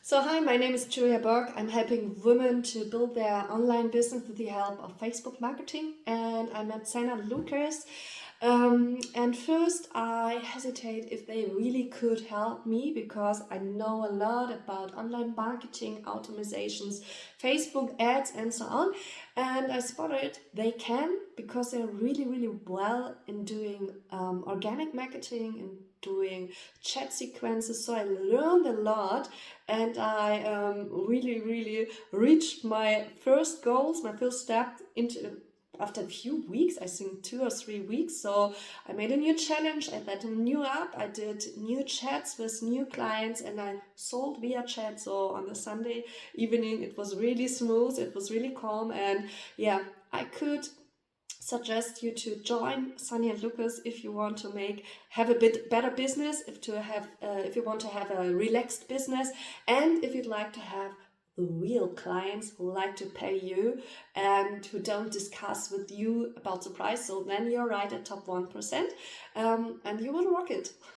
So hi, my name is Julia Berg. I'm helping women to build their online business with the help of Facebook marketing, and I met Sana Lucas. And first, I hesitate if they really could help me because I know a lot about online marketing, automatizations, Facebook ads, and so on. And I spotted they can because they're really well in doing organic marketing and doing chat sequences. So I learned a lot, and I really reached my first goals, my first step into after a few weeks, I think 2 or 3 weeks. So I made a new challenge, I set a new app, I did new chats with new clients, and I sold via chat. So on the Sunday evening it was really smooth, it was really calm, and yeah, I could suggest you to join Sunny and Lucas if you want to have a bit better business, if you want to have a relaxed business, and if you'd like to have the real clients who like to pay you and who don't discuss with you about the price. So then you're right at top 1%, and you will rock it.